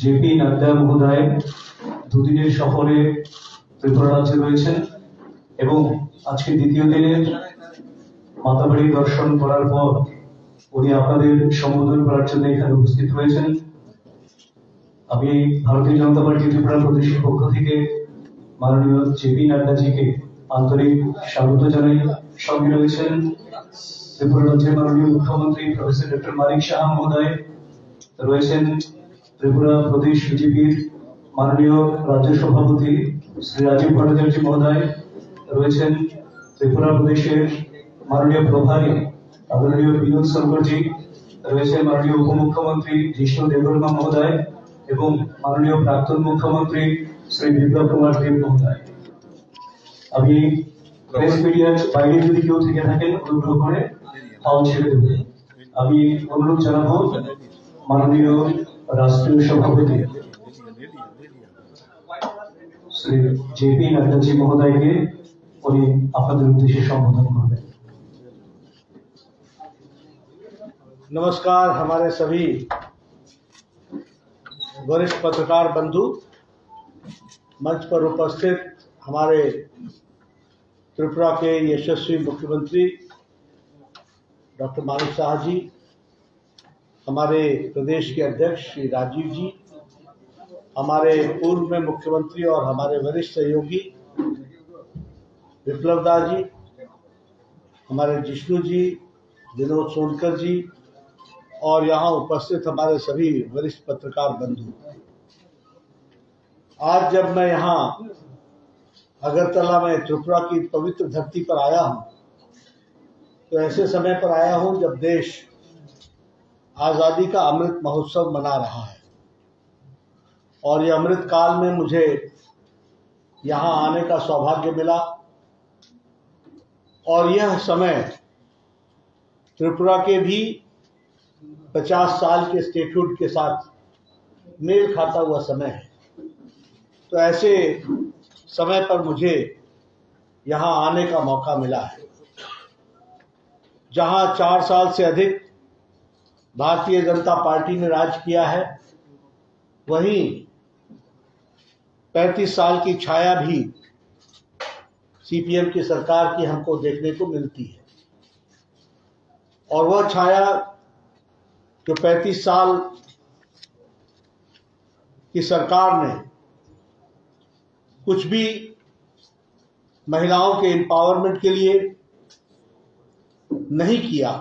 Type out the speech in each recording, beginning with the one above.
JP Nadda মহোদয় দুদিনের সফরে ত্রিপুরা রাজ্যে রয়েছেন এবং আজকে দ্বিতীয় দিনের মাতাবাড়ি দর্শন করার পর উনি আপনাদের সম্বোধন করার জন্য এখানে উপস্থিত হয়েছেন। আমি ভারতীয় জনতা পার্টি ত্রিপুরা প্রদেশের পক্ষ থেকে মাননীয় জেপি নাড্ডাজিকে আন্তরিক স্বাগত জানাই। সঙ্গে রয়েছেন ত্রিপুরা রাজ্যের মাননীয় মুখ্যমন্ত্রী প্রফেসর ডক্টর মানিক সাহা মহোদয়, রয়েছেন ত্রিপুরা প্রদেশ বিজেপির মাননীয় রাজ্য সভাপতি শ্রী রাজীব ভট্টাচার্য মহোদয়, রয়েছেন ত্রিপুরা প্রদেশের মাননীয় প্রভারী আদরণীয় বিনোদ শঙ্করজি, রয়েছেন মাননীয় উপমুখ্যমন্ত্রী জিষ্ণু দেববর্মা মহোদয় এবং মাননীয় প্রাক্তন মুখ্যমন্ত্রী শ্রী বিপ্লব কুমার দেব মহোদয়। আমি প্রেস মিডিয়ার বাইরে যদি কেউ থেকে থাকেন অনুগ্রহ করে হল ছেড়ে দেবেন। আমি অনুরোধ জানাবো মাননীয় রাষ্ট্রীয় সভাপতি শ্রী জেপি নাড্ডাজি মহোদয়কে উনি আপনাদের উদ্দেশ্যে সম্বোধন করবেন। नमस्कार। हमारे सभी वरिष्ठ पत्रकार बंधु, मंच पर उपस्थित हमारे त्रिपुरा के यशस्वी मुख्यमंत्री डॉक्टर मानिक साहा जी, हमारे प्रदेश के अध्यक्ष श्री राजीव जी, हमारे पूर्व में मुख्यमंत्री और हमारे वरिष्ठ सहयोगी विप्लव दा जी, हमारे जिष्णु जी, विनोद सोनकर जी और यहाँ उपस्थित हमारे सभी वरिष्ठ पत्रकार बंधु। आज जब मैं यहाँ अगरतला में त्रिपुरा की पवित्र धरती पर आया हूँ तो ऐसे समय पर आया हूँ जब देश आज़ादी का अमृत महोत्सव मना रहा है और ये अमृत काल में मुझे यहाँ आने का सौभाग्य मिला और यह समय त्रिपुरा के भी 50 साल के स्टेटहुड के साथ मेल खाता हुआ समय है। तो ऐसे समय पर मुझे यहाँ आने का मौका मिला है जहाँ 4 साल से अधिक भारतीय जनता पार्टी ने राज किया है, वहीं 35 साल की छाया भी सीपीएम की सरकार की हमको देखने को मिलती है और वह छाया जो 35 साल की सरकार ने कुछ भी महिलाओं के एम्पावरमेंट के लिए नहीं किया,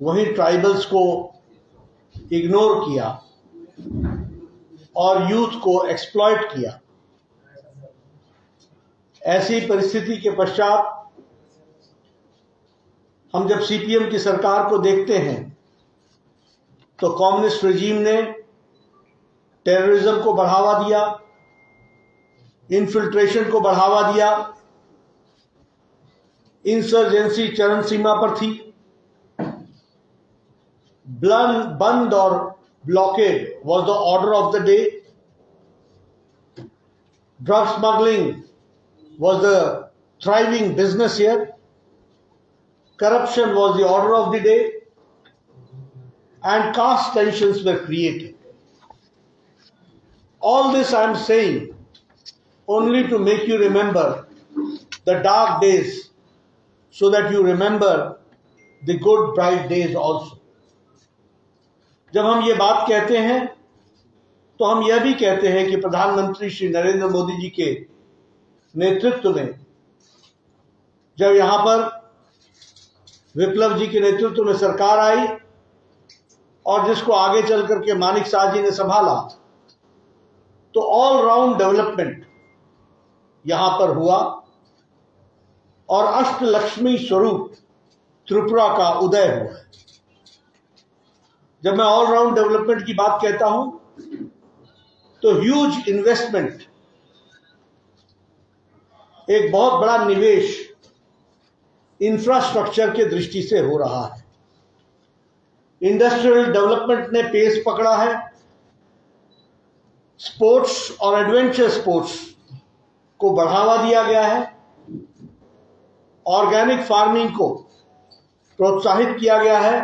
वहीं ट्राइबल्स को इग्नोर किया और यूथ को एक्सप्लॉइट किया। ऐसी परिस्थिति के पश्चात हम जब सीपीएम की सरकार को देखते हैं तो कम्युनिस्ट रेजिम ने टेररिज्म को बढ़ावा दिया, इन्फिल्ट्रेशन को बढ़ावा दिया, इंसर्जेंसी चरम सीमा पर थी, बंद और blockade was the order of the day, drug smuggling was the thriving business here, corruption was the order of the day, and caste tensions were created. All this I am saying only to make you remember the dark days so that you remember the good bright days also. जब हम ये बात कहते हैं तो हम यह भी कहते हैं कि प्रधानमंत्री श्री नरेंद्र मोदी जी के नेतृत्व में जब यहाँ पर विप्लव जी के नेतृत्व में सरकार आई और जिसको आगे चल करके मानिक शाह जी ने संभाला, तो ऑल राउंड डेवलपमेंट यहां पर हुआ और अष्टलक्ष्मी स्वरूप त्रिपुरा का उदय हुआ है। जब मैं ऑल राउंड डेवलपमेंट की बात कहता हूं तो ह्यूज इन्वेस्टमेंट, एक बहुत बड़ा निवेश इंफ्रास्ट्रक्चर के दृष्टि से हो रहा है। इंडस्ट्रियल डेवलपमेंट ने पेस पकड़ा है, स्पोर्ट्स और एडवेंचर स्पोर्ट्स को बढ़ावा दिया गया है, ऑर्गेनिक फार्मिंग को प्रोत्साहित किया गया है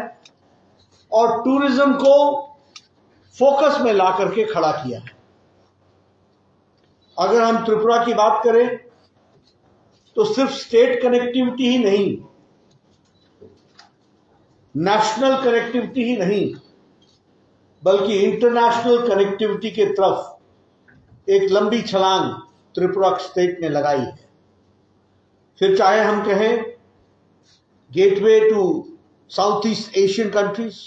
और टूरिज्म को फोकस में ला करके खड़ा किया है। अगर हम त्रिपुरा की बात करें तो सिर्फ स्टेट कनेक्टिविटी ही नहीं, नेशनल कनेक्टिविटी ही नहीं, बल्कि इंटरनेशनल कनेक्टिविटी के तरफ एक लंबी छलांग त्रिपुरा स्टेट ने लगाई है। फिर चाहे हम कहें gateway to South East Asian countries,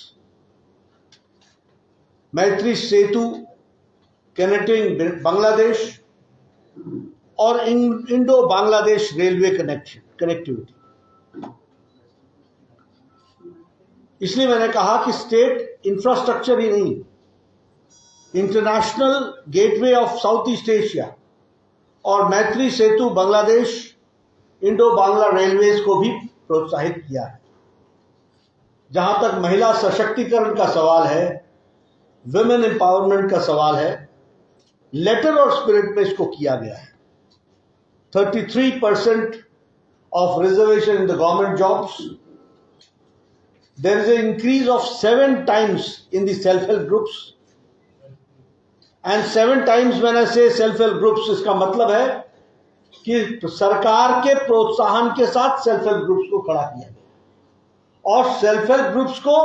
Maitri Setu connecting Bangladesh, और इंडो बांग्लादेश रेलवे कनेक्टिविटी। इसलिए मैंने कहा कि स्टेट इंफ्रास्ट्रक्चर ही नहीं, international gateway of south east Asia और मैत्री सेतु बांग्लादेश इंडो बांग्ला रेलवेज को भी प्रोत्साहित किया है। जहां तक महिला सशक्तिकरण का सवाल है, विमेन एम्पावरमेंट का सवाल है, लेटर और स्पिरिट में इसको किया गया है। 33% of reservation in the government jobs. There is an increase of 7 times in the self-help groups. And 7 times when I say self-help groups, इसका मतलब है कि सरकार के प्रोत्साहन के साथ सेल्फ-हेल्प ग्रुप्स को खड़ा किया गया और सेल्फ-हेल्प ग्रुप्स को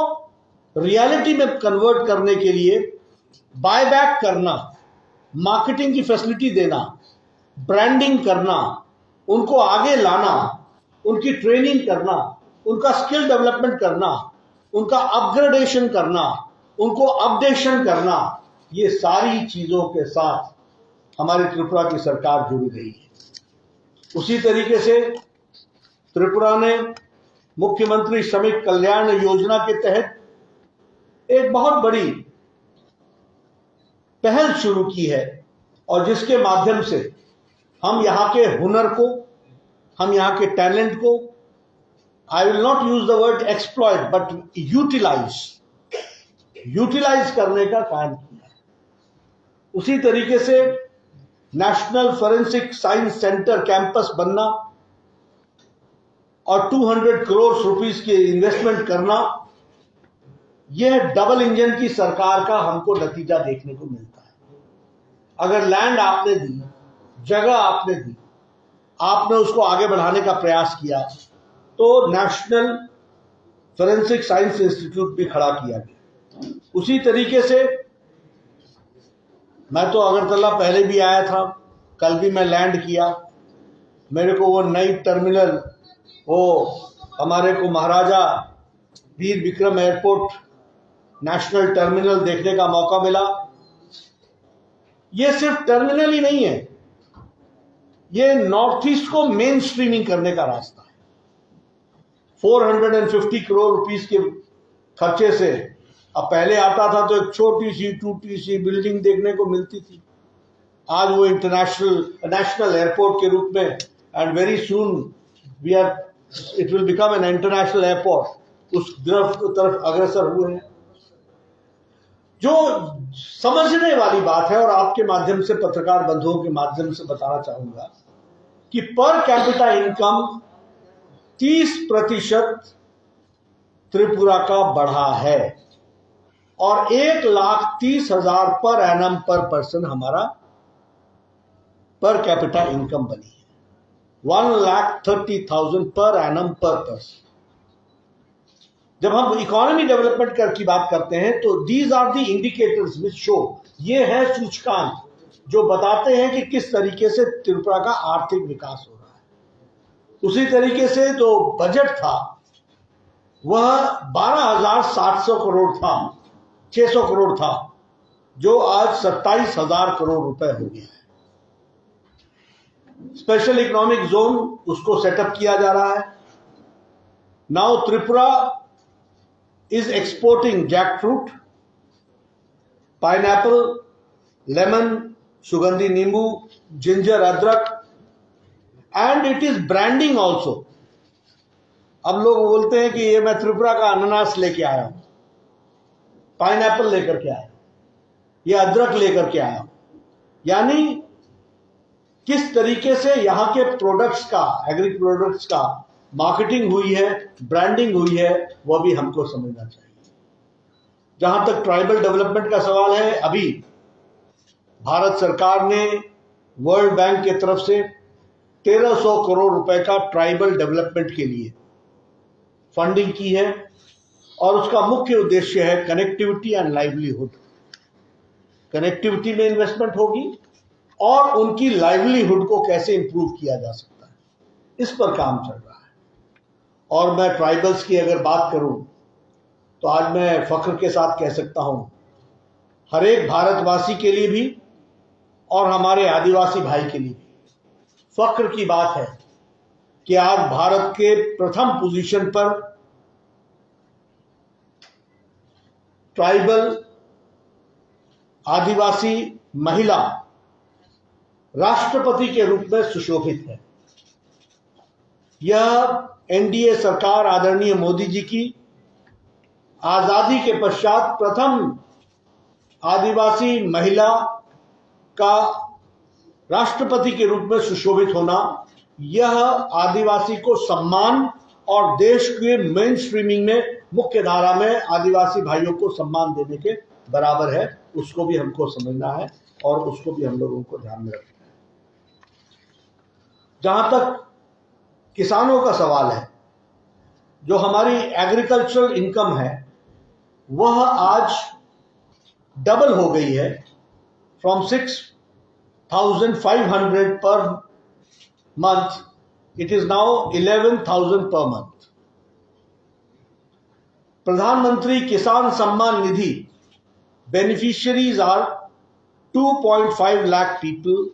रियलिटी में कन्वर्ट करने के लिए बायबैक करना, मार्केटिंग की फैसिलिटी देना, ब्रांडिंग करना, उनको आगे लाना, उनकी ट्रेनिंग करना, उनका स्किल डेवलपमेंट करना, उनका अपग्रेडेशन करना, उनको अपडेशन करना, ये सारी चीजों के साथ हमारी त्रिपुरा की सरकार जुड़ी रही है। उसी तरीके से त्रिपुरा ने मुख्यमंत्री श्रमिक कल्याण योजना के तहत एक बहुत बड़ी पहल शुरू की है और जिसके माध्यम से हम यहाँ के हुनर को, हम यहाँ के टैलेंट को, I will not use the word exploit but utilise करने का काम किया। उसी तरीके से national forensic science centre campus बनना और 200 करोड़ रुपीस के इन्वेस्टमेंट करना, यह डबल इंजन की सरकार का हमको नतीजा देखने को मिलता है। अगर लैंड आपने दी, जगह आपने दी, आपने उसको आगे बढ़ाने का प्रयास किया, तो नेशनल फोरेंसिक साइंस इंस्टीट्यूट भी खड़ा किया गया। उसी तरीके से मैं तो अगरतला पहले भी आया था, कल भी मैं लैंड किया। मेरे को वो नई टर्मिनल, वो हमारे को Maharaja Bir Vikram airport national terminal देखने का मौका मिला। ये सिर्फ टर्मिनल ही नहीं है, ये नॉर्थ ईस्ट को मेन स्ट्रीमिंग करने का रास्ता है। 450 करोड़ रुपीस के खर्चे से अब पहले आता था तो एक छोटी सी टूटी सी बिल्डिंग देखने को मिलती थी, आज वो नेशनल एयरपोर्ट के रूप में, and very soon it will become an international airport, उस तरफ अग्रसर हुए हैं। जो समझने वाली बात है, और आपके माध्यम से, पत्रकार बंधुओं के माध्यम से बताना चाहूंगा कि पर कैपिटा इनकम 30% त्रिपुरा का बढ़ा है और 1,30,000 पर एनम पर पर्सन हमारा पर कैपिटा इनकम बनी है। 1,30,000 पर एनम पर पर्सन। जब हम इकोनॉमी डेवलपमेंट की बात करते हैं तो these are the indicators which show, ये है सूचकांक जो बताते हैं कि किस तरीके से त्रिपुरा का आर्थिक विकास हो रहा है। उसी तरीके से जो बजट था वह 12,700 करोड़ था, 600 करोड़ था, जो आज 27,000 करोड़ रुपए हो गया है। स्पेशल इकोनॉमिक जोन उसको सेटअप किया जा रहा है। Now Tripura is exporting jackfruit, pineapple, lemon, sugandhi nimbu, ginger, adrak, and it is branding also. अब लोग बोलते हैं कि ये मैं त्रिपुरा का अनानास लेके आया हूं, पाइनएप्पल लेकर के आया, ये अदरक लेकर के आया, यानी किस तरीके से यहाँ के प्रोडक्ट्स का, एग्री प्रोडक्ट्स का मार्केटिंग हुई है, ब्रांडिंग हुई है, वह भी हमको समझना चाहिए। जहां तक ट्राइबल डेवलपमेंट का सवाल है, अभी भारत सरकार ने वर्ल्ड बैंक की तरफ से 1300 करोड़ रुपए का ट्राइबल डेवलपमेंट के लिए फंडिंग की है और उसका मुख्य उद्देश्य है कनेक्टिविटी एंड लाइवलीहुड। कनेक्टिविटी में इन्वेस्टमेंट होगी और उनकी लाइवलीहुड को कैसे इंप्रूव किया जा सकता है, इस पर काम चल रहा है। और मैं ट्राइबल्स की अगर बात करूं तो आज मैं फख्र के साथ कह सकता हूं, हर एक भारतवासी के लिए भी और हमारे आदिवासी भाई के लिए भी फख्र की बात है कि आज भारत के प्रथम पोजीशन पर ट्राइबल आदिवासी महिला राष्ट्रपति के रूप में सुशोभित है। यह एनडीए सरकार आदरणीय मोदी जी की आजादी के पश्चात प्रथम आदिवासी महिला का राष्ट्रपति के रूप में सुशोभित होना, यह आदिवासी को सम्मान और देश के मेन स्ट्रीमिंग में मुख्य धारा में आदिवासी भाइयों को सम्मान देने के बराबर है। उसको भी हमको समझना है और उसको भी हम लोगों को ध्यान में रखना है। जहां तक किसानों का सवाल है, जो हमारी एग्रीकल्चरल इनकम है वह आज डबल हो गई है, फ्रॉम 6,500 पर month, it is now 11,000 per month. प्रधानमंत्री किसान Samman Nidhi beneficiaries are 2.5 lakh people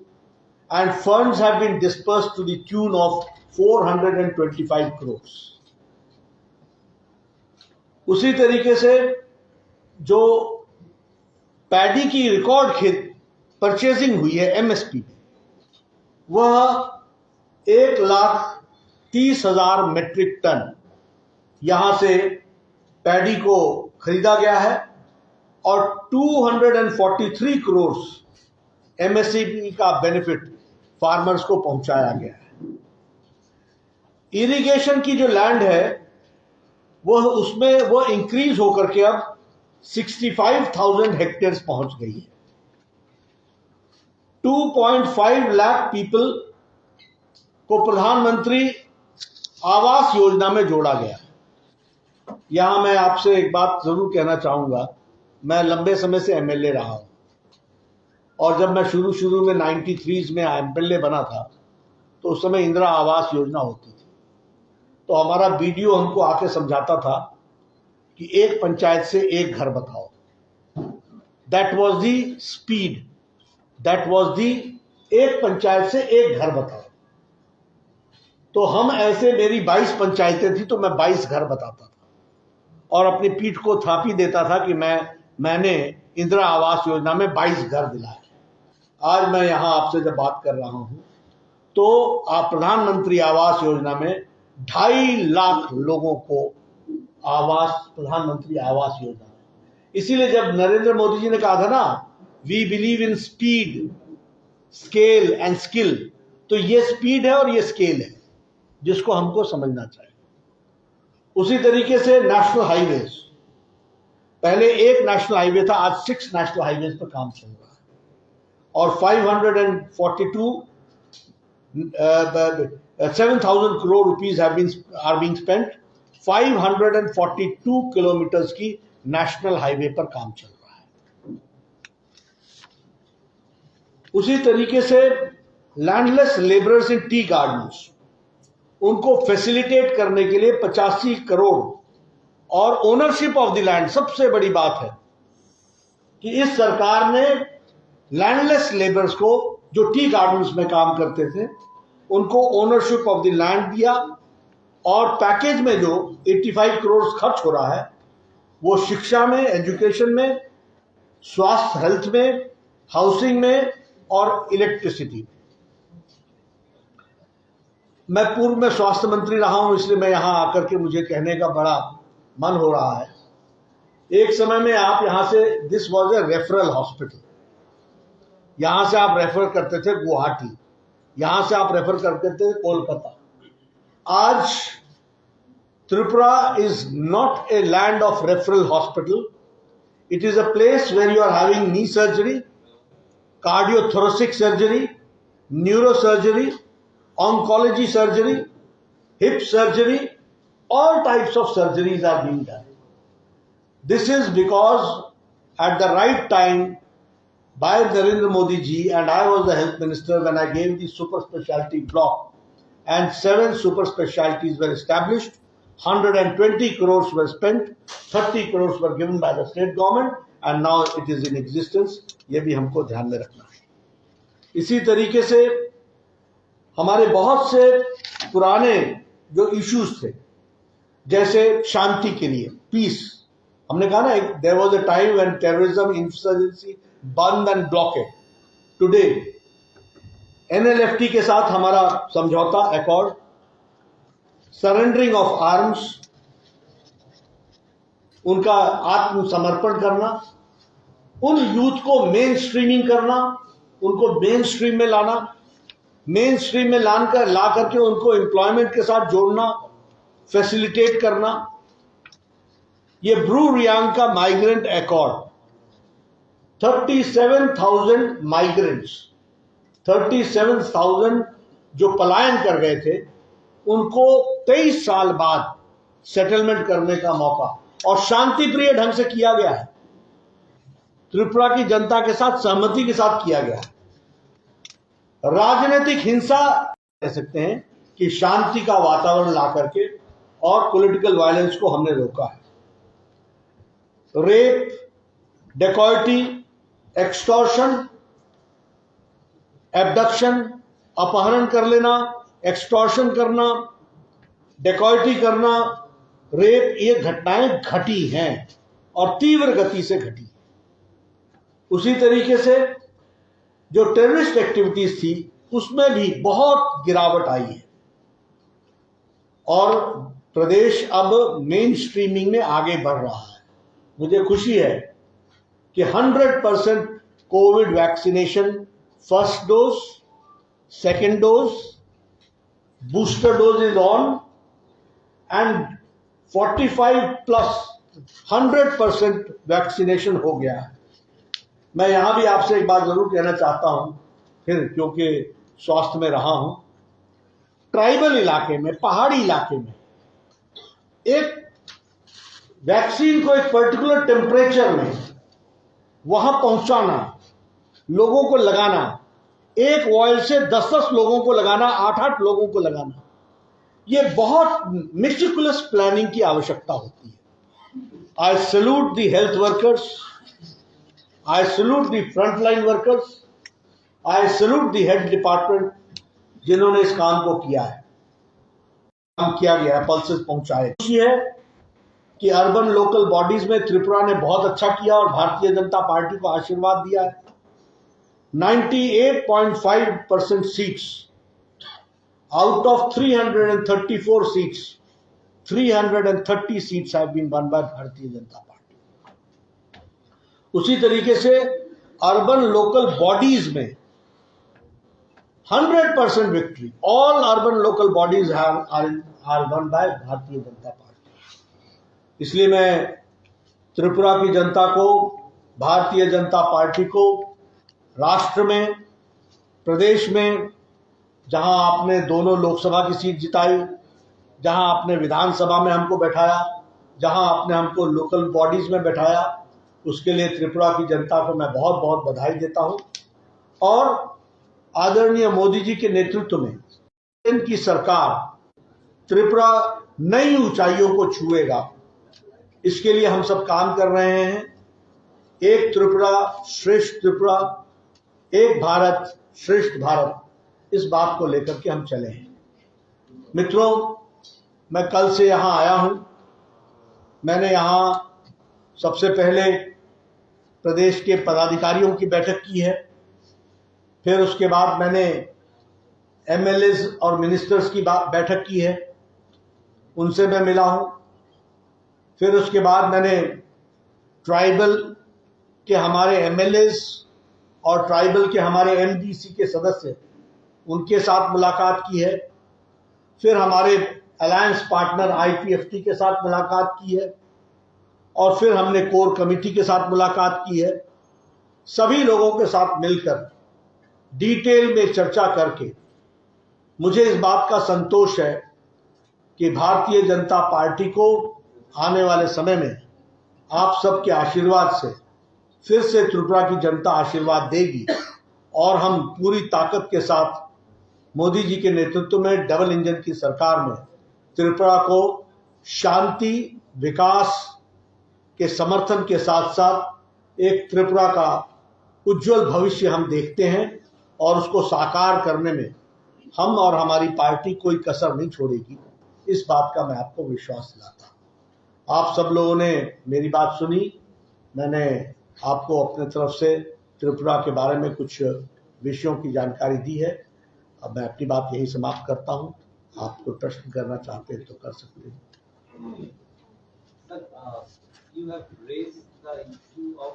and funds have been dispersed to the tune of 425 crores. उसी तरीके से जो पैडी की रिकॉर्ड खेत परचेजिंग हुई है एमएसपी में, वह 1,30,000 मेट्रिक टन यहां से पैडी को खरीदा गया है और 243 करोड़ एमएसपी का बेनिफिट फार्मर्स को पहुंचाया गया है। इरिगेशन की जो लैंड है वह इंक्रीज होकर के अब 65,000 हेक्टेयर्स पहुंच गई है। 2.5 लाख पीपल को प्रधानमंत्री आवास योजना में जोड़ा गया है। यहां मैं आपसे एक बात जरूर कहना चाहूंगा, मैं लंबे समय से एमएलए रहा हूं और जब मैं शुरू में 93 में एमएलए बना था तो उस समय इंदिरा आवास योजना होती थी। तो हमारा बीडीओ हमको आके समझाता था कि एक पंचायत से एक घर बताओ। That was the speed, that was the, एक पंचायत से एक घर बताओ। तो हम ऐसे, मेरी 22 पंचायतें थी तो मैं 22 घर बताता था और अपनी पीठ को थापी देता था कि मैंने इंदिरा आवास योजना में 22 घर दिलाए। आज मैं यहां आपसे जब बात कर रहा हूं तो आप प्रधानमंत्री आवास योजना में 2.5 लाख लोगों को आवास, प्रधानमंत्री आवास योजना में। इसीलिए जब नरेंद्र मोदी जी ने कहा था ना, we believe in speed, scale and skill, तो ये स्पीड है और ये स्केल है जिसको हमको समझना चाहिए। उसी तरीके से नेशनल हाईवेज, पहले एक नेशनल हाईवे था, आज 6 नेशनल हाईवेज पर काम चल रहा है और 7,000 crore rupees are being spent. 542 kilometres की नेशनल हाईवे पर काम चल रहा है। उसी तरीके से landless labourers in tea gardens, उनको फैसिलिटेट करने के लिए 85 करोड़ और ओनरशिप ऑफ द लैंड। सबसे बड़ी बात है कि इस सरकार ने लैंडलेस लेबर्स को, जो टी गार्डन्स में काम करते थे, उनको ओनरशिप ऑफ द लैंड दिया और पैकेज में जो 85 करोड़ खर्च हो रहा है वो शिक्षा में, एजुकेशन में, स्वास्थ्य हेल्थ में, हाउसिंग में और इलेक्ट्रिसिटी। मैं पूर्व में स्वास्थ्य मंत्री रहा हूं, इसलिए मैं यहां आकर के मुझे कहने का बड़ा मन हो रहा है। एक समय में आप यहां से, this was a referral hospital, यहां से आप रेफर करते थे गुवाहाटी, यहां से आप रेफर करते थे कोलकाता। आज Tripura is not a land of referral hospital, It is a place where you are having knee surgery, cardiothoracic surgery, neurosurgery, oncology surgery, hip surgery, all types of surgeries are being done. This is because at the right time by Narendra Modi ji, and I was the health minister when I gave the super specialty block, and 7 super specialties were established, 120 crores were spent, 30 crores were given by the state government, and now it is in existence. ये भी हमको ध्यान में रखना है. इसी तरीके से हमारे बहुत से पुराने जो इश्यूज थे, जैसे शांति के लिए, पीस, हमने कहा ना, there was a time when terrorism, insurgency, bandh and blockade. Today NLFT के साथ हमारा समझौता, अकॉर्ड, सरेंडरिंग ऑफ आर्म्स, उनका आत्मसमर्पण करना, उन यूथ को मेन स्ट्रीमिंग करना, उनको मेन स्ट्रीम में लाना, मेन स्ट्रीम में ला करके उनको एम्प्लॉयमेंट के साथ जोड़ना, फैसिलिटेट करना. ये ब्रू रियांग का माइग्रेंट अकॉर्ड, 37,000 माइग्रेंट्स, 37,000 जो पलायन कर गए थे, उनको 23 साल बाद सेटलमेंट करने का मौका, और शांति प्रिय ढंग से किया गया है. त्रिपुरा की जनता के साथ सहमति के साथ किया गया है. राजनीतिक हिंसा कह सकते हैं कि शांति का वातावरण ला करके, और पॉलिटिकल वायलेंस को हमने रोका है. रेप, डेकॉयटी, एक्सटॉर्शन, एब्डक्शन, अपहरण कर लेना, एक्सटॉर्शन करना, डेकॉयटी करना, रेप, ये घटनाएं घटी हैं और तीव्र गति से घटी. उसी तरीके से जो टेररिस्ट एक्टिविटीज थी, उसमें भी बहुत गिरावट आई है, और प्रदेश अब मेन स्ट्रीमिंग में आगे बढ़ रहा है. मुझे खुशी है कि 100% Covid vaccination, first dose, second dose, booster dose is on, and 45+ 100% vaccination हो गया है. मैं यहां भी आपसे एक बात जरूर कहना चाहता हूं, फिर क्योंकि स्वास्थ्य में रहा हूं, ट्राइबल इलाके में, पहाड़ी इलाके में एक वैक्सीन को एक पर्टिकुलर टेम्परेचर में वहां पहुंचाना, लोगों को लगाना, एक ऑयल से 10-10 लोगों को लगाना, 8-8 लोगों को लगाना, ये बहुत मेटिकुलस प्लानिंग की आवश्यकता होती है. आई salute the health workers, I salute the frontline workers, I salute the head department जिन्होंने इस काम को किया है, काम किया गया है, पल्सेस पहुंचाए. खुशी है कि अर्बन लोकल बॉडीज में त्रिपुरा ने बहुत अच्छा किया और भारतीय जनता पार्टी को आशीर्वाद दिया है. 98.5% seats out of 334 seats, 330 seats have been won by Bharatiya Janata party. उसी तरीके से अर्बन लोकल बॉडीज में 100% victory, all urban local bodies are won by Bharatiya Janata party. इसलिए मैं त्रिपुरा की जनता को, भारतीय जनता पार्टी को, राष्ट्र में, प्रदेश में, जहां आपने दोनों लोकसभा की सीट जिताई, जहां आपने विधानसभा में हमको बैठाया, जहां आपने हमको लोकल बॉडीज में बैठाया, उसके लिए त्रिपुरा की जनता को मैं बहुत बहुत बधाई देता हूं. और आदरणीय मोदी जी के नेतृत्व में इनकी सरकार त्रिपुरा नई ऊंचाइयों को छुएगा, इसके लिए हम सब काम कर रहे हैं. एक त्रिपुरा श्रेष्ठ त्रिपुरा, एक भारत श्रेष्ठ भारत, इस बात को लेकर के हम चले हैं. मित्रों, मैं कल से यहां आया हूं. मैंने यहां सबसे पहले प्रदेश के पदाधिकारियों की बैठक की है, फिर उसके बाद मैंने एमएलएज और मिनिस्टर्स की बैठक की है, उनसे मैं मिला हूं. फिर उसके बाद मैंने ट्राइबल के हमारे एमएलएज और ट्राइबल के हमारे एमडीसी के सदस्य, उनके साथ मुलाकात की है. फिर हमारे अलायंस पार्टनर आईपीएफटी के साथ मुलाकात की है, और फिर हमने कोर कमेटी के साथ मुलाकात की है। सभी लोगों के साथ मिलकर डिटेल में चर्चा करके मुझे इस बात का संतोष है कि भारतीय जनता पार्टी को आने वाले समय में आप सबके आशीर्वाद से फिर से त्रिपुरा की जनता आशीर्वाद देगी और हम पूरी ताकत के साथ मोदी जी के नेतृत्व में डबल इंजन की सरकार में त्रिपुरा को शांति, विकास के समर्थन के साथ साथ एक त्रिपुरा का उज्जवल भविष्य हम देखते हैं और उसको साकार करने में हम और हमारी पार्टी कोई कसर नहीं छोड़ेगी। इस बात का मैं आपको विश्वास दिलाता हूं। आप सब लोगों ने मेरी बात सुनी, मैंने आपको अपने तरफ से त्रिपुरा के बारे में कुछ विषयों की जानकारी दी है। अब मैं अपनी बात यही समाप्त करता हूं। आप कोई प्रश्न करना चाहते हैं तो कर सकते हैं। You have raised the issue of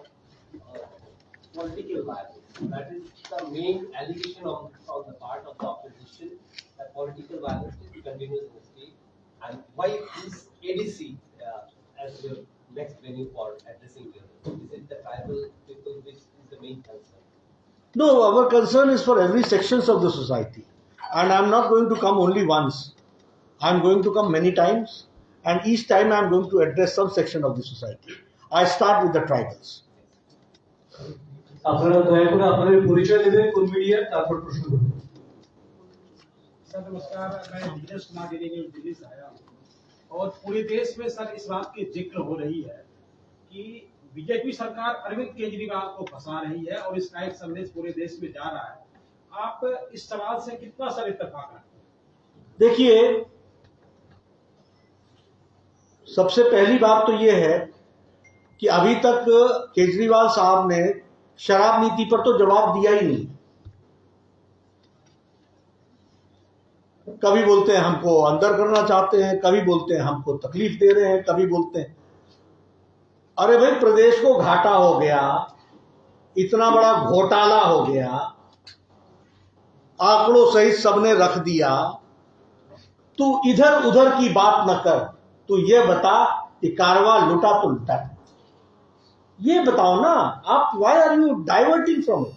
political violence. That is the main allegation on the part of the opposition, that political violence continues in the state. And why is ADC as your next venue for addressing them? Is it the tribal people which is the main concern? No, our concern is for every sections of the society. And I am not going to come only once. I am going to come many times. And each time I am going to address some section of the society. I start with the tribals. আপনারা দয়া করে আপনাদের পরিচয় দেবেন কোন media, তারপর প্রশ্ন করবেন। सर नमस्कार, मैं नीरज कुमार दिल्ली से आया हूँ और पूरे देश में सर इस बात की जिक्र हो रही है कि बीजेपी सरकार अरविंद केजरीवाल को फंसा रही है और इसका एक संदेश पूरे देश में जा रहा है। आप इस सवाल से कितना सर इत्तेफाक रखते हैं? देखिए, सबसे पहली बात तो ये है कि अभी तक केजरीवाल साहब ने शराब नीति पर तो जवाब दिया ही नहीं। कभी बोलते हैं हमको अंदर करना चाहते हैं, कभी बोलते हैं हमको तकलीफ दे रहे हैं, कभी बोलते हैं। अरे भाई, प्रदेश को घाटा हो गया, इतना बड़ा घोटाला हो गया, आंकड़ों सहित सबने रख दिया। तू इधर उधर की बात न कर, तू ये बता कि कारवा लुटा तो लुटा, ये बताओ ना आप। Why are you diverting from it?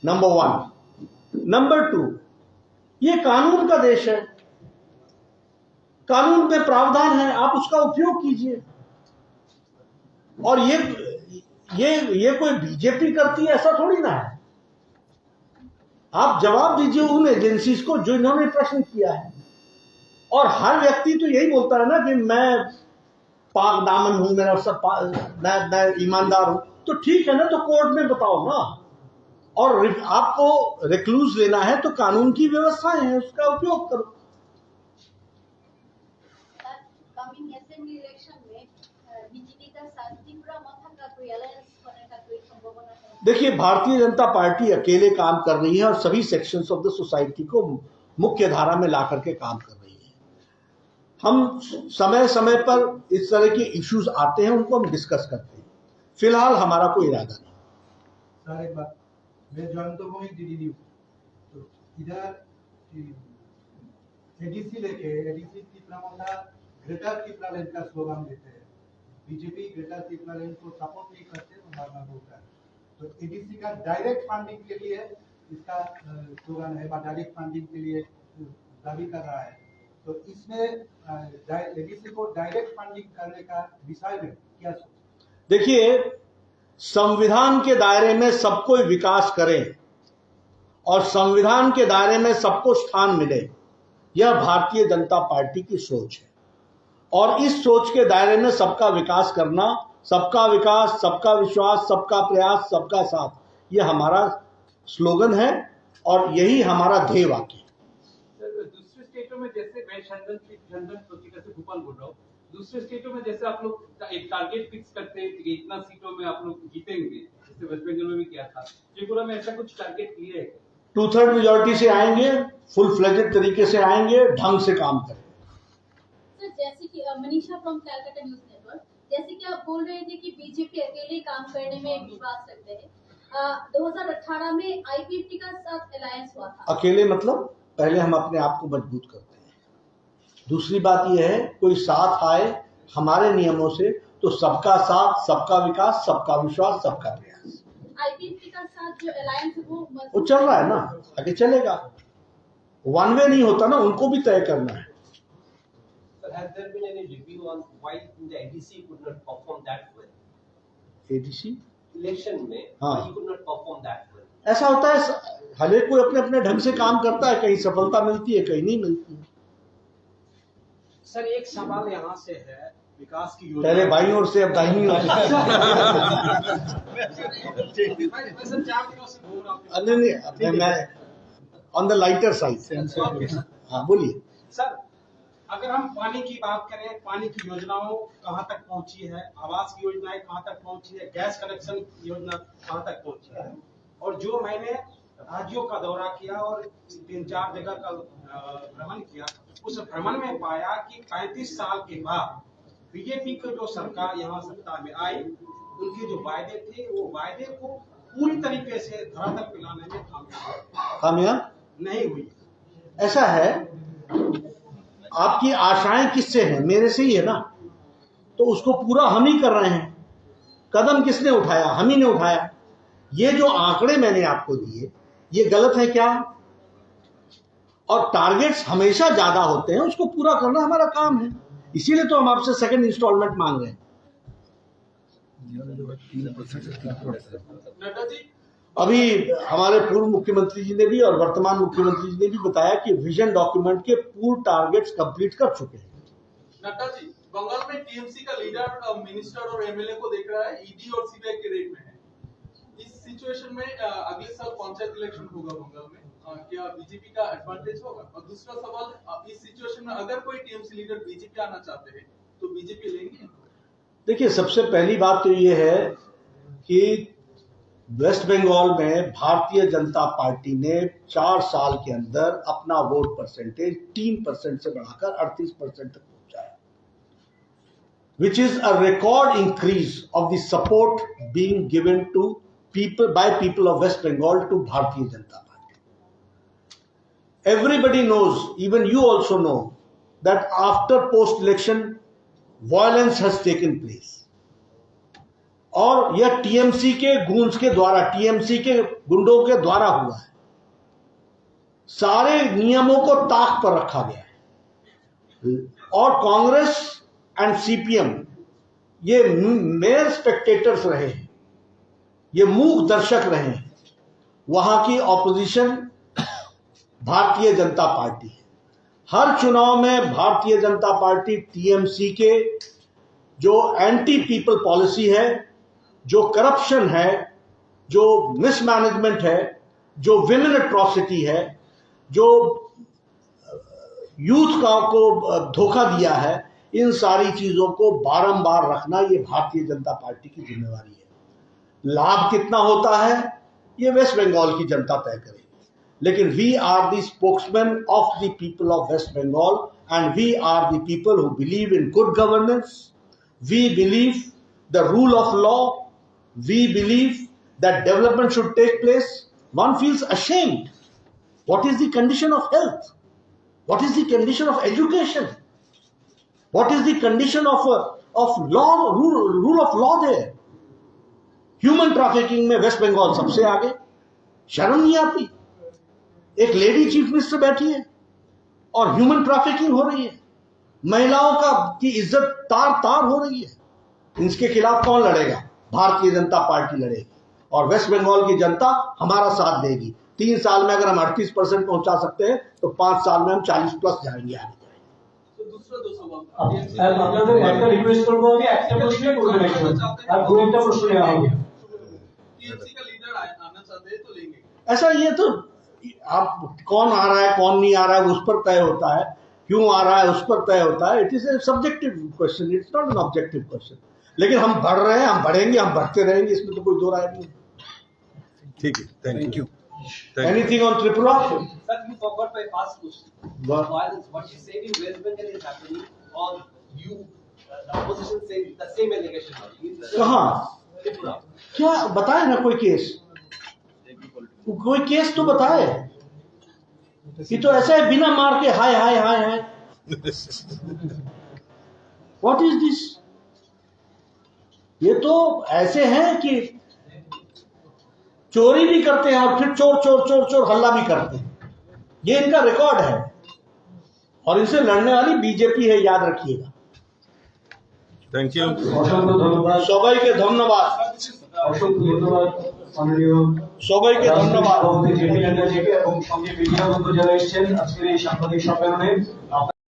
Number one. Number two, ये कानून का देश है, कानून में प्रावधान है, आप उसका उपयोग कीजिए। और ये कोई बीजेपी करती है ऐसा थोड़ी ना है। आप जवाब दीजिए उन एजेंसीज को जो इन्होंने प्रश्न किया है। और हर व्यक्ति तो यही बोलता है ना कि मैं पाक दामन हूं, मेरा सब मैं ईमानदार हूं। तो ठीक है ना, तो कोर्ट में बताओ ना। और आपको रिक्लूज लेना है तो कानून की व्यवस्थाएं हैं, उसका उपयोग करो। कमिंग असेंबली इलेक्शन में बीजेपी का साथ त्रिपुरा मथा का कोई अलायंस होने का कोई संभावना है? देखिए, भारतीय जनता पार्टी अकेले काम कर रही है और सभी सेक्शंस ऑफ द सोसाइटी को मुख्य धारा में ला करके काम कर रही है। हम समय समय पर इस तरह के इश्यूज आते हैं, उनको हम डिस्कस करते हैं। फिलहाल हमारा कोई इरादा नहीं। सर एक बात, मैं जॉइन तो हूँ डीडी न्यूज, तो इधर एडीसी त्रिपुरा मोंडा ग्रेटर त्रिपुरा लैंड का स्लोगन देते हैं। बीजेपी ग्रेटर त्रिपुरा लैंड को सपोर्ट नहीं करते तो मारना होता है। तो एडीसी का डायरेक्ट फंडिंग के लिए इसका स्लोगन है, डायरेक्ट फंडिंग के लिए दावी कर रहा है। तो इसमें एडीसी को डायरेक्ट फंडिंग करने का विषय में क्या सोच? देखिए, संविधान के दायरे में सबको विकास करें और संविधान के दायरे में सबको स्थान मिले, यह भारतीय जनता पार्टी की सोच है। और इस सोच के दायरे में सबका विकास करना, सबका विकास, सबका विश्वास, सबका प्रयास, सबका साथ, यह हमारा स्लोगन है और यही हमारा ध्येय वाक्य है। दूसरे स्टेटों में जैसे मैं शंदन पत्रिका से भोपाल बोल रहा हूँ, दूसरे स्टेटों में जैसे आप लोग एक टारगेट फिक्स करते हैं कि इतना सीटों में आप लोग जीतेंगे, जैसे वेस्ट बंगाल में भी किया था, त्रिपुरा में ऐसा कुछ टारगेट किए है? 2/3 मेजोरिटी से आएंगे, फुल फ्लेजेड तरीके से आएंगे, ढंग से काम करें। सर जैसे कि Manisha from Calcutta news network, जैसे कि आप बोल रहे थे कि बीजेपी अकेले काम करने में विश्वास रखते हैं। 2018 में आईपीएफटी का साथ अलायंस हुआ था। अकेले मतलब पहले हम अपने आप को मजबूत करते हैं। दूसरी बात यह है, कोई साथ आए हमारे नियमों से, तो सबका साथ, सबका विकास, सबका विश्वास, सबका प्रयास। आईपीएफटी का साथ जो अलायंस है वो चल रहा है ना, आगे चलेगा। वन वे नहीं होता ना, उनको भी तय करना है। Sir, has there been any review on why the ADC could not perform that well? ADC Election में हाँ। why he could not perform that well? ऐसा होता है, हर एक कोई अपने अपने ढंग से काम करता है, कहीं सफलता मिलती है, कहीं नहीं मिलती है। सर एक सवाल यहाँ से है, विकास की पहले योजना बाईं ओर से, अब दाहिनी ओर से। मैं सर 4 दिनों से घूम रहा हूँ। नहीं, मैं ऑन द लाइटर साइड। हाँ बोलिए। सर अगर हम पानी की बात करें, पानी की योजनाओं कहाँ तक पहुंची है, आवास की योजनाएं कहाँ तक पहुंची है, गैस कनेक्शन की योजना कहाँ तक पहुंची है। और जो मैंने राज्यों का दौरा किया और 3-4 जगह का भ्रमण किया, उस भ्रमण में पाया कि 35 साल के बाद बीजेपी की जो सरकार यहाँ सत्ता में आई, उनके जो वायदे थे वो वायदे को पूरी तरीके से धरातल पे लाने में कामयाब नहीं हुई। ऐसा है, आपकी आशाएं किससे हैं? मेरे से ही है ना, तो उसको पूरा हम ही कर रहे हैं। कदम किसने उठाया? हम ही ने उठाया। ये जो आंकड़े मैंने आपको दिए, ये गलत है क्या? और टारगेट्स हमेशा ज्यादा होते हैं, उसको पूरा करना हमारा काम है। इसीलिए तो हम आपसे सेकंड इंस्टॉलमेंट मांग रहे हैं। नड्डा जी, अभी हमारे पूर्व मुख्यमंत्री जी ने भी और वर्तमान मुख्यमंत्री जी ने भी बताया कि विजन डॉक्यूमेंट के पूर्ण टारगेट्स कंप्लीट कर चुके हैं। नड्डा जी, बंगाल में टीएमसी का लीडर मिनिस्टर और एमएलए को देख रहा है, ईडी और सीबीआई के रेड में है। इस सिचुएशन में अगले साल पंचायत इलेक्शन होगा बंगाल में, क्या बीजेपी का एडवांटेज होगा? और दूसरा सवाल, इस सिचुएशन में अगर कोई टीएमसी लीडर बीजेपी आना चाहते हैं तो बीजेपी लेंगे? देखिए, सबसे पहली बात तो ये है कि वेस्ट बंगाल में भारतीय जनता पार्टी ने 4 साल के अंदर अपना वोट परसेंटेज 3% से बढ़ाकर 38% तक पहुंचाया, which is a record increase of the support being given to people by people of West Bengal to Bharatiya Janata Party. Everybody knows, even you also know, that after post-election violence has taken place. और यह TMC के गूंज के द्वारा, TMC के गुंडों के द्वारा हुआ है। सारे नियमों को ताक पर रखा गया है और कांग्रेस एंड सीपीएम ये मेयर स्पेक्टेटर्स रहे हैं, ये मूक दर्शक रहे हैं। वहां की ऑपोजिशन भारतीय जनता पार्टी है। हर चुनाव में भारतीय जनता पार्टी टीएमसी के जो एंटी पीपल पॉलिसी है, जो करप्शन है, जो मिसमैनेजमेंट है, जो विमेन एट्रॉसिटी है, जो यूथ को धोखा दिया है, इन सारी चीजों को बारंबार रखना ये भारतीय जनता पार्टी की जिम्मेवारी है। लाभ कितना होता है ये वेस्ट बंगाल की जनता तय करेगी, लेकिन we are the spokesman of the people of West Bengal and we are the people who believe in good governance, we believe the rule of law, we believe that development should take place. One feels ashamed. What is the condition of health? What is the condition of education? What is the condition of law, rule of law there? Human trafficking में waste Bengal सबसे आगे। शर्म नहीं आती? एक lady chief minister बैठी है और ह्यूमन ट्रैफिकिंग हो रही है, महिलाओं की इज्जत तार तार हो रही है। इसके खिलाफ कौन लड़ेगा? भारतीय जनता पार्टी लड़ेगी और वेस्ट बंगाल की जनता हमारा साथ देगी। 3 साल में अगर हम 38% पहुंचा सकते हैं तो 5 साल में हम 40+ जाएंगे आगे। तो दूसरा दो सवाल, আপনাদের একটা রিকোয়েস্ট করব, আমি একটা প্রশ্নই করবেন একটু, আর দু একটা প্রশ্ন নেওয়া হবে। टीएमसी का लीडर आना चाहते हैं तो लेंगे? ऐसा ये तो आप कौन आ रहा है कौन नहीं आ रहा है उस पर तय होता है, क्यों आ रहा है उस पर तय होता है। It is a subjective question, it's not an objective question. लेकिन हम बढ़ रहे हैं, हम बढ़ेंगे, हम बढ़ते रहेंगे, इसमें तो कोई दो राय नहीं। ठीक है, thank you. Anything on Tripura? Sir, you forgot my first question. What? What you said in West Bengal is happening, or you, the opposition said the same allegation. कहाँ? Tripura. क्या बताए ना, कोई केस, कोई केस तो बताए। ये तो ऐसा है बिना मार के hi hi hi hi. What is this? ये तो ऐसे हैं कि चोरी भी करते हैं और फिर चोर चोर चोर चोर हल्ला भी करते हैं। ये इनका रिकॉर्ड है और इनसे लड़ने वाली बीजेपी है, याद रखिएगा। Thank you. অসংখ্য ধন্যবাদ। সবাইকে ধন্যবাদ, অসংখ্য ধন্যবাদ মাননীয় সবাইকে ধন্যবাদ। সভাপতি জেপি নাড্ডাজিকে এবং সঙ্গে মিডিয়া বন্ধু যারা এসেছেন আজকের এই সাংবাদিক সম্মেলনে।